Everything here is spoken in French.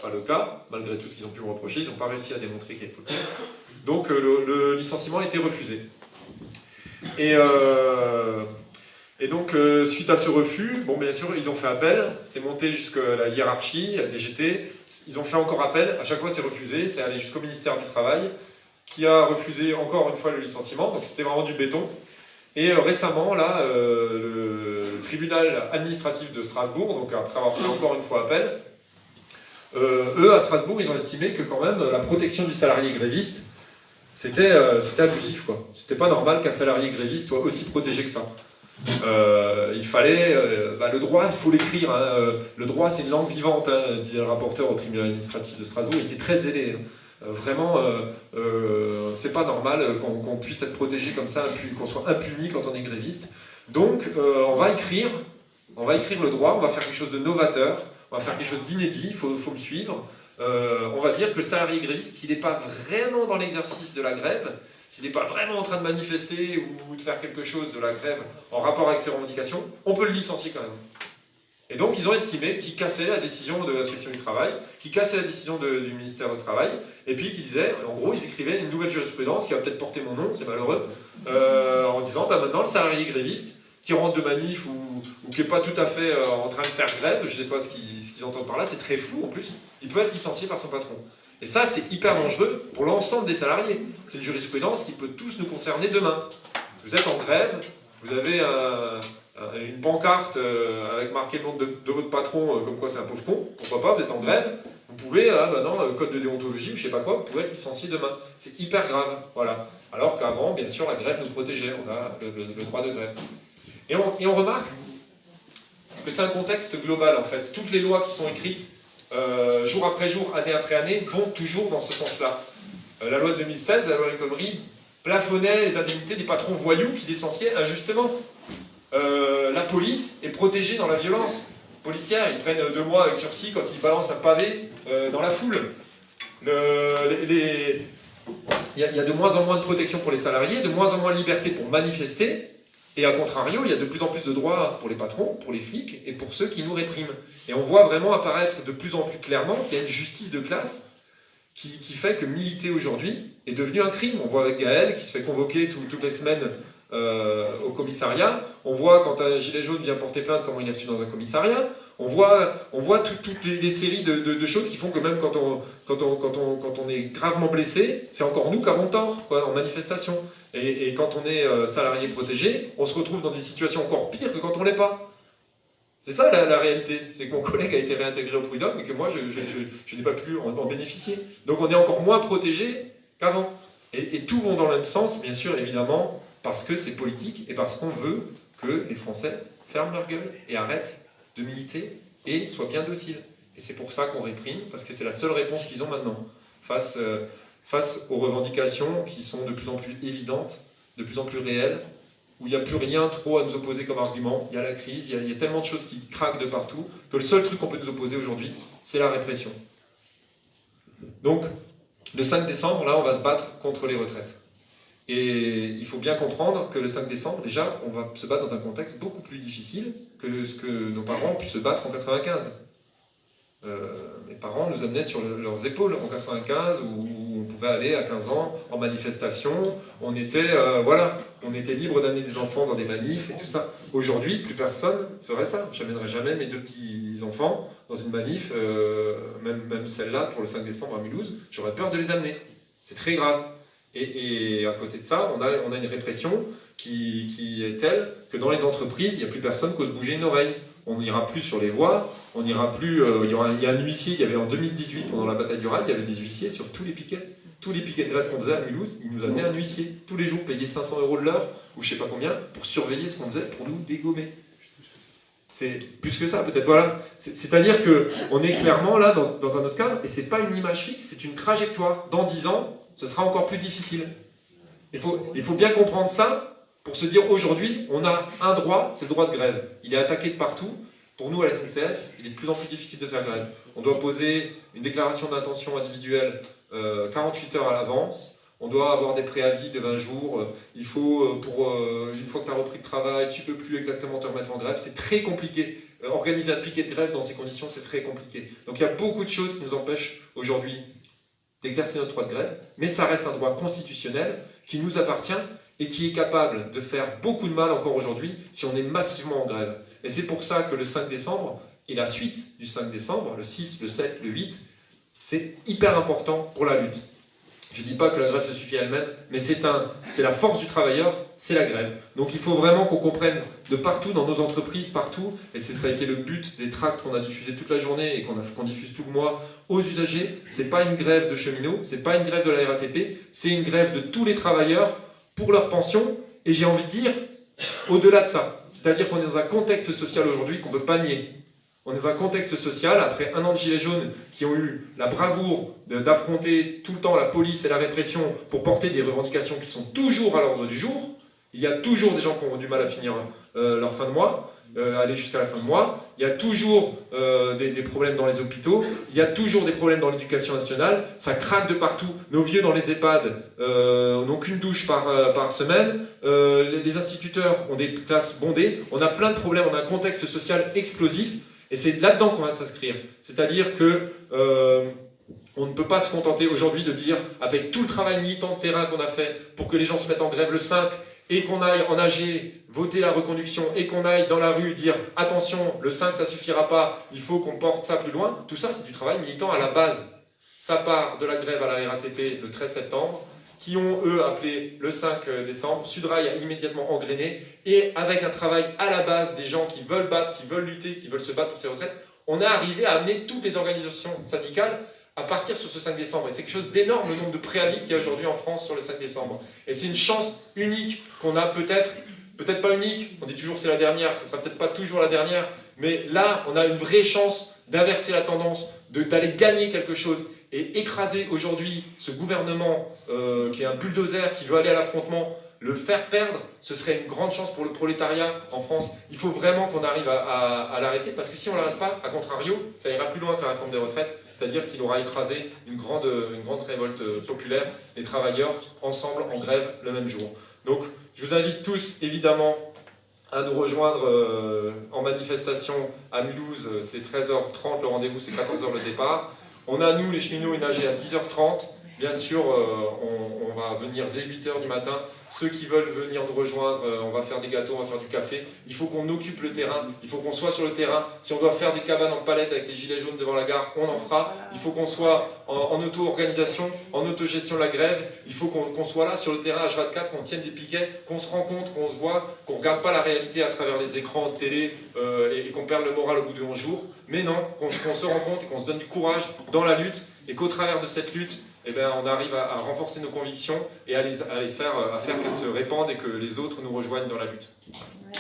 pas le cas, malgré tout ce qu'ils ont pu me reprocher, ils n'ont pas réussi à démontrer qu'il y a faute. Donc le licenciement a été refusé. Et donc, suite à ce refus, bon, bien sûr, ils ont fait appel, c'est monté jusqu'à la hiérarchie, à DGT, ils ont fait encore appel, à chaque fois c'est refusé, c'est allé jusqu'au ministère du Travail, qui a refusé encore une fois le licenciement, donc c'était vraiment du béton. Et récemment, là, le tribunal administratif de Strasbourg, donc après avoir fait encore une fois appel, eux, à Strasbourg, ils ont estimé que quand même, la protection du salarié gréviste, c'était abusif, quoi. C'était pas normal qu'un salarié gréviste soit aussi protégé que ça. Il fallait, le droit, il faut l'écrire. Hein. Le droit, c'est une langue vivante, hein, disait le rapporteur au tribunal administratif de Strasbourg. Il était très zélé. Hein. Vraiment, c'est pas normal qu'on puisse être protégé comme ça, qu'on soit impuni quand on est gréviste. Donc, on va écrire le droit, on va faire quelque chose de novateur, on va faire quelque chose d'inédit, il faut me suivre. On va dire que le salarié gréviste, s'il n'est pas vraiment dans l'exercice de la grève, s'il n'est pas vraiment en train de manifester ou de faire quelque chose de la grève en rapport avec ses revendications, on peut le licencier quand même. Et donc, ils ont estimé qu'ils cassaient la décision de l'inspection du travail, qu'ils cassaient la décision du ministère du Travail, et puis qu'ils disaient, en gros, ils écrivaient une nouvelle jurisprudence qui va peut-être porter mon nom, c'est malheureux, en disant, maintenant, le salarié gréviste qui rentre de manif ou qui n'est pas tout à fait en train de faire grève, je ne sais pas ce qu'ils entendent par là, c'est très flou en plus, il peut être licencié par son patron. Et ça, c'est hyper dangereux pour l'ensemble des salariés. C'est une jurisprudence qui peut tous nous concerner demain. Si vous êtes en grève, vous avez une pancarte avec marqué le nom de votre patron, comme quoi c'est un pauvre con, pourquoi pas, vous êtes en grève, vous pouvez, code de déontologie ou je sais pas quoi, vous pouvez être licencié demain. C'est hyper grave, voilà. Alors qu'avant, bien sûr, la grève nous protégeait, on a le droit de grève. Et on remarque que c'est un contexte global, en fait. Toutes les lois qui sont écrites, jour après jour, année après année, vont toujours dans ce sens-là. La loi de 2016, la loi El Khomri, plafonnait les indemnités des patrons voyous qui licenciaient injustement. La police est protégée dans la violence policière. Ils prennent 2 mois avec sursis quand ils balancent un pavé dans la foule. Il y a de moins en moins de protection pour les salariés, de moins en moins de liberté pour manifester. Et à contrario, il y a de plus en plus de droits pour les patrons, pour les flics et pour ceux qui nous répriment. Et on voit vraiment apparaître de plus en plus clairement qu'il y a une justice de classe qui fait que militer aujourd'hui est devenu un crime. On voit avec Gaël qui se fait convoquer toutes les semaines au commissariat. On voit quand un gilet jaune vient porter plainte comment il est reçu dans un commissariat. On voit toutes les séries de choses qui font que même quand on est gravement blessé, c'est encore nous qui avons tort quoi, en manifestation. Et quand on est salarié protégé, on se retrouve dans des situations encore pires que quand on ne l'est pas. C'est ça la réalité. C'est que mon collègue a été réintégré au prud'homme et que moi, je n'ai pas pu en bénéficier. Donc on est encore moins protégé qu'avant. Et tout vont dans le même sens, bien sûr, évidemment, parce que c'est politique et parce qu'on veut que les Français ferment leur gueule et arrêtent de militer et soient bien dociles. Et c'est pour ça qu'on réprime, parce que c'est la seule réponse qu'ils ont maintenant face aux revendications qui sont de plus en plus évidentes, de plus en plus réelles, où il n'y a plus rien trop à nous opposer comme argument. Il y a la crise, il y a tellement de choses qui craquent de partout, que le seul truc qu'on peut nous opposer aujourd'hui, c'est la répression. Donc, le 5 décembre, là, on va se battre contre les retraites. Et il faut bien comprendre que le 5 décembre, déjà, on va se battre dans un contexte beaucoup plus difficile que ce que nos parents ont pu se battre en 95. Mes parents nous amenaient sur leurs épaules en 95, où on pouvait aller à 15 ans en manifestation, on était libre d'amener des enfants dans des manifs et tout ça. Aujourd'hui, plus personne ferait ça. Je n'amènerai jamais mes 2 petits-enfants dans une manif, même celle-là pour le 5 décembre à Mulhouse, j'aurais peur de les amener. C'est très grave. Et à côté de ça, on a une répression qui est telle que dans les entreprises, il n'y a plus personne qui ose bouger une oreille. On n'ira plus sur les voies, on n'ira plus. Il y a un huissier, il y avait en 2018, pendant la bataille du rail, il y avait des huissiers sur tous les piquets. Tous les piquets de grève qu'on faisait à Mulhouse, ils nous amenaient un huissier. Tous les jours, payer 500 € de l'heure, ou je sais pas combien, pour surveiller ce qu'on faisait, pour nous dégommer. C'est plus que ça, peut-être, voilà. C'est-à-dire qu'on est clairement là, dans un autre cadre, et c'est pas une image fixe, c'est une trajectoire. Dans 10 ans, ce sera encore plus difficile. Il faut bien comprendre ça pour se dire aujourd'hui, on a un droit, c'est le droit de grève. Il est attaqué de partout. Pour nous, à la SNCF, il est de plus en plus difficile de faire grève. On doit poser une déclaration d'intention individuelle 48 heures à l'avance. On doit avoir des préavis de 20 jours. Il faut, une fois que tu as repris le travail, tu ne peux plus exactement te remettre en grève. C'est très compliqué. organiser un piquet de grève dans ces conditions, c'est très compliqué. Donc il y a beaucoup de choses qui nous empêchent aujourd'hui d'exercer notre droit de grève, mais ça reste un droit constitutionnel qui nous appartient et qui est capable de faire beaucoup de mal encore aujourd'hui si on est massivement en grève. Et c'est pour ça que le 5 décembre et la suite du 5 décembre, le 6, le 7, le 8, c'est hyper important pour la lutte. Je ne dis pas que la grève se suffit à elle-même, mais c'est la force du travailleur, c'est la grève. Donc il faut vraiment qu'on comprenne de partout, dans nos entreprises, partout, et ça a été le but des tracts qu'on a diffusés toute la journée et qu'on diffuse tout le mois aux usagers. C'est pas une grève de cheminots, c'est pas une grève de la RATP, c'est une grève de tous les travailleurs pour leur pension, et j'ai envie de dire, au-delà de ça. C'est-à-dire qu'on est dans un contexte social aujourd'hui qu'on ne peut pas nier. On est dans un contexte social, après un an de gilets jaunes qui ont eu la bravoure d'affronter tout le temps la police et la répression pour porter des revendications qui sont toujours à l'ordre du jour. Il y a toujours des gens qui ont du mal à finir leur fin de mois, aller jusqu'à la fin de mois. Il y a toujours des problèmes dans les hôpitaux. Il y a toujours des problèmes dans l'éducation nationale. Ça craque de partout. Nos vieux dans les EHPAD n'ont qu'une douche par semaine. Les instituteurs ont des classes bondées. On a plein de problèmes. On a un contexte social explosif. Et c'est là-dedans qu'on va s'inscrire. C'est-à-dire que on ne peut pas se contenter aujourd'hui de dire, avec tout le travail militant de terrain qu'on a fait pour que les gens se mettent en grève le 5 et qu'on aille en AG voter la reconduction et qu'on aille dans la rue dire attention, le 5 ça suffira pas, il faut qu'on porte ça plus loin. Tout ça, c'est du travail militant à la base. Ça part de la grève à la RATP le 13 septembre. Qui ont, eux, appelé le 5 décembre. Sudrail a immédiatement engrainé. Et avec un travail à la base des gens qui veulent battre, qui veulent lutter, qui veulent se battre pour ces retraites, on a arrivé à amener toutes les organisations syndicales à partir sur ce 5 décembre. Et c'est quelque chose d'énorme, le nombre de préavis qu'il y a aujourd'hui en France sur le 5 décembre. Et c'est une chance unique qu'on a peut-être pas unique, on dit toujours que c'est la dernière, ce sera peut-être pas toujours la dernière, mais là, on a une vraie chance d'inverser la tendance, d'aller gagner quelque chose et écraser aujourd'hui ce gouvernement qui est un bulldozer, qui veut aller à l'affrontement, le faire perdre, ce serait une grande chance pour le prolétariat en France. Il faut vraiment qu'on arrive à l'arrêter, parce que si on ne l'arrête pas, à contrario, ça ira plus loin que la réforme des retraites, c'est-à-dire qu'il aura écrasé une grande révolte populaire des travailleurs ensemble en grève le même jour. Donc je vous invite tous, évidemment, à nous rejoindre en manifestation à Mulhouse. C'est 13h30 le rendez-vous, c'est 14h le départ. On a, nous, les cheminots, une AG à 10h30. Bien sûr, on va venir dès 8h du matin. Ceux qui veulent venir nous rejoindre, on va faire des gâteaux, on va faire du café. Il faut qu'on occupe le terrain, il faut qu'on soit sur le terrain. Si on doit faire des cabanes en palette avec les gilets jaunes devant la gare, on en fera. Il faut qu'on soit en auto-organisation, en autogestion de la grève. Il faut qu'on soit là sur le terrain H24, qu'on tienne des piquets, qu'on se rencontre, qu'on se voit, qu'on ne regarde pas la réalité à travers les écrans de télé et qu'on perde le moral au bout de 11 jours. Mais non, qu'on se rencontre et qu'on se donne du courage dans la lutte et qu'au travers de cette lutte, eh bien, on arrive à renforcer nos convictions et à faire qu'elles se répandent et que les autres nous rejoignent dans la lutte. Ouais.